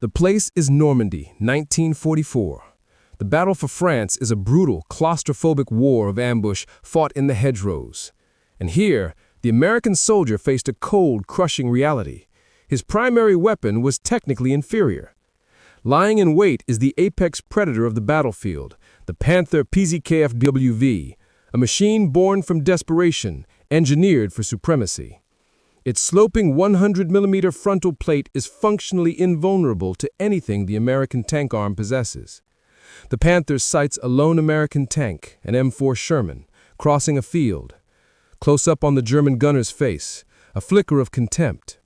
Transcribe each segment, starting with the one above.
The place is Normandy, 1944. The battle for France is a brutal, claustrophobic war of ambush fought in the hedgerows. And here, the American soldier faced a cold, crushing reality. His primary weapon was technically inferior. Lying in wait is the apex predator of the battlefield, the Panther PzKpfw V, a machine born from desperation, engineered for supremacy. Its sloping 100mm frontal plate is functionally invulnerable to anything the American tank arm possesses. The Panther sights a lone American tank, an M4 Sherman, crossing a field. Close up on the German gunner's face, a flicker of contempt.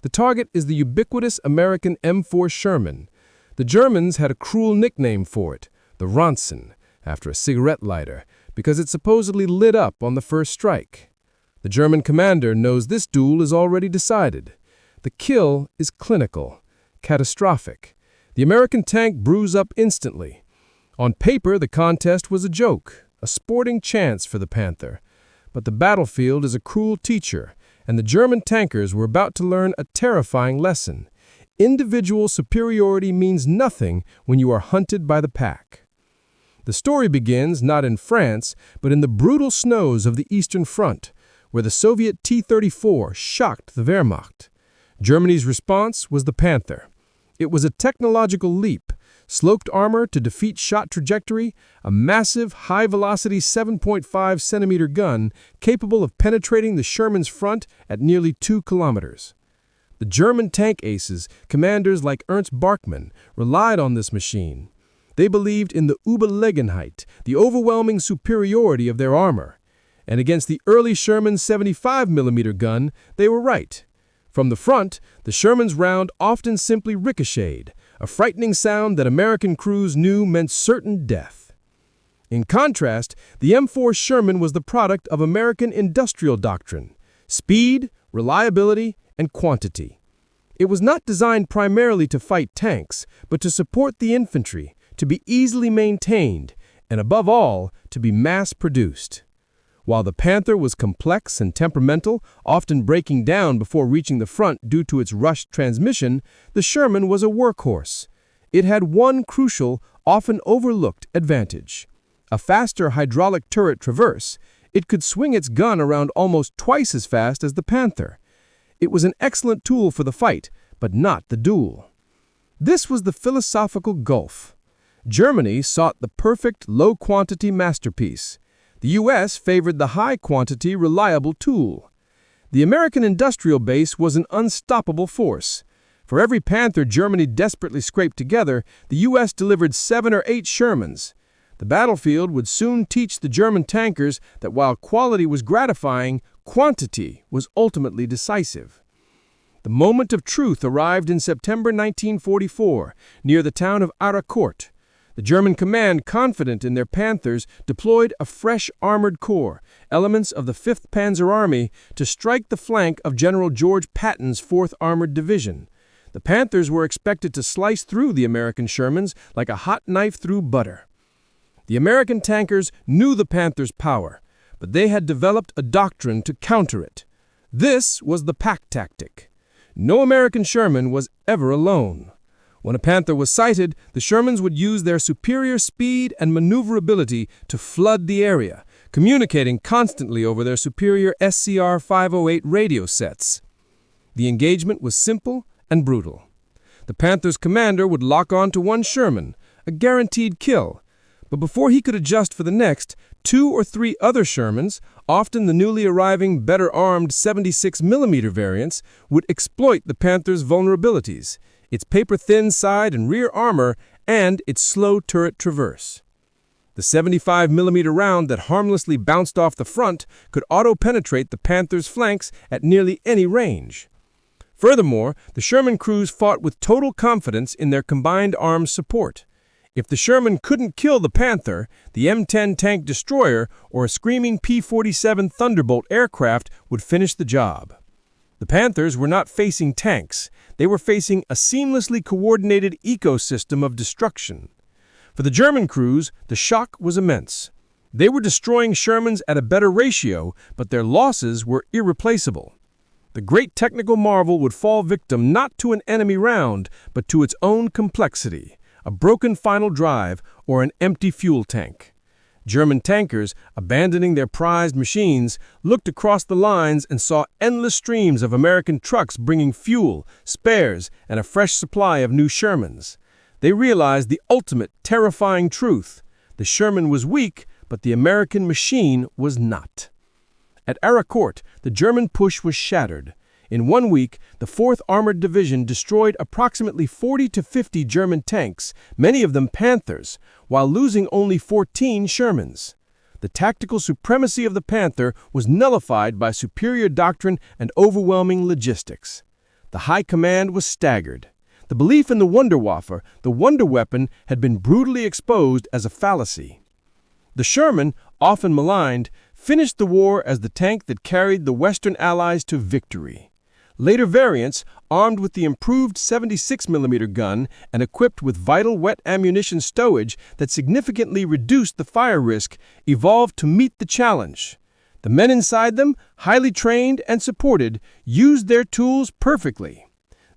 The target is the ubiquitous American M4 Sherman. The Germans had a cruel nickname for it, the Ronson, after a cigarette lighter, because it supposedly lit up on the first strike. The German commander knows this duel is already decided. The kill is clinical, catastrophic. The American tank brews up instantly. On paper, the contest was a joke, a sporting chance for the Panther. But the battlefield is a cruel teacher, and the German tankers were about to learn a terrifying lesson. Individual superiority means nothing when you are hunted by the pack. The story begins not in France, but in the brutal snows of the Eastern Front, where the Soviet T-34 shocked the Wehrmacht. Germany's response was the Panther. It was a technological leap, sloped armor to defeat shot trajectory, a massive, high-velocity 7.5-centimeter gun capable of penetrating the Sherman's front at nearly 2 kilometers. The German tank aces, commanders like Ernst Bachmann, relied on this machine. They believed in the Überlegenheit, the overwhelming superiority of their armor. And against the early Sherman's 75mm gun, they were right. From the front, the Sherman's round often simply ricocheted, a frightening sound that American crews knew meant certain death. In contrast, the M4 Sherman was the product of American industrial doctrine: speed, reliability, and quantity. It was not designed primarily to fight tanks, but to support the infantry, to be easily maintained, and above all, to be mass-produced. While the Panther was complex and temperamental, often breaking down before reaching the front due to its rushed transmission, the Sherman was a workhorse. It had one crucial, often overlooked advantage: a faster hydraulic turret traverse. It could swing its gun around almost twice as fast as the Panther. It was an excellent tool for the fight, but not the duel. This was the philosophical gulf. Germany sought the perfect low-quantity masterpiece. The U.S. favored the high-quantity, reliable tool. The American industrial base was an unstoppable force. For every Panther Germany desperately scraped together, the U.S. delivered 7 or 8 Shermans. The battlefield would soon teach the German tankers that while quality was gratifying, quantity was ultimately decisive. The moment of truth arrived in September 1944, near the town of Arracourt. The German command, confident in their Panthers, deployed a fresh armored corps, elements of the 5th Panzer Army, to strike the flank of General George Patton's 4th Armored Division. The Panthers were expected to slice through the American Shermans like a hot knife through butter. The American tankers knew the Panthers' power, but they had developed a doctrine to counter it. This was the pack tactic. No American Sherman was ever alone. When a Panther was sighted, the Shermans would use their superior speed and maneuverability to flood the area, communicating constantly over their superior SCR 508 radio sets. The engagement was simple and brutal. The Panther's commander would lock on to one Sherman, a guaranteed kill, but before he could adjust for the next, 2 or 3 other Shermans, often the newly arriving, better-armed 76mm variants, would exploit the Panther's vulnerabilities: its paper-thin side and rear armor, and its slow turret traverse. The 75mm round that harmlessly bounced off the front could auto-penetrate the Panther's flanks at nearly any range. Furthermore, the Sherman crews fought with total confidence in their combined arms support. If the Sherman couldn't kill the Panther, the M10 tank destroyer or a screaming P-47 Thunderbolt aircraft would finish the job. The Panthers were not facing tanks. They were facing a seamlessly coordinated ecosystem of destruction. For the German crews, the shock was immense. They were destroying Shermans at a better ratio, but their losses were irreplaceable. The great technical marvel would fall victim not to an enemy round, but to its own complexity, a broken final drive or an empty fuel tank. German tankers, abandoning their prized machines, looked across the lines and saw endless streams of American trucks bringing fuel, spares, and a fresh supply of new Shermans. They realized the ultimate, terrifying truth. The Sherman was weak, but the American machine was not. At Arracourt, the German push was shattered. In 1 week, the 4th Armored Division destroyed approximately 40 to 50 German tanks, many of them Panthers, while losing only 14 Shermans. The tactical supremacy of the Panther was nullified by superior doctrine and overwhelming logistics. The high command was staggered. The belief in the Wunderwaffe, the wonder weapon, had been brutally exposed as a fallacy. The Sherman, often maligned, finished the war as the tank that carried the Western Allies to victory. Later variants, armed with the improved 76mm gun and equipped with vital wet ammunition stowage that significantly reduced the fire risk, evolved to meet the challenge. The men inside them, highly trained and supported, used their tools perfectly.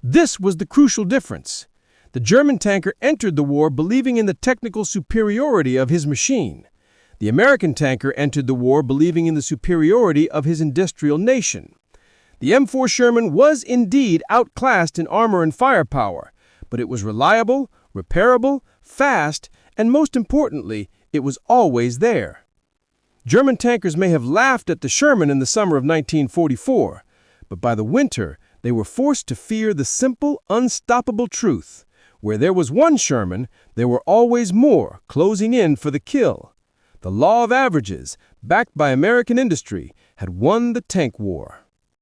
This was the crucial difference. The German tanker entered the war believing in the technical superiority of his machine. The American tanker entered the war believing in the superiority of his industrial nation. The M4 Sherman was indeed outclassed in armor and firepower, but it was reliable, repairable, fast, and most importantly, it was always there. German tankers may have laughed at the Sherman in the summer of 1944, but by the winter, they were forced to fear the simple, unstoppable truth. Where there was one Sherman, there were always more closing in for the kill. The law of averages, backed by American industry, had won the tank war.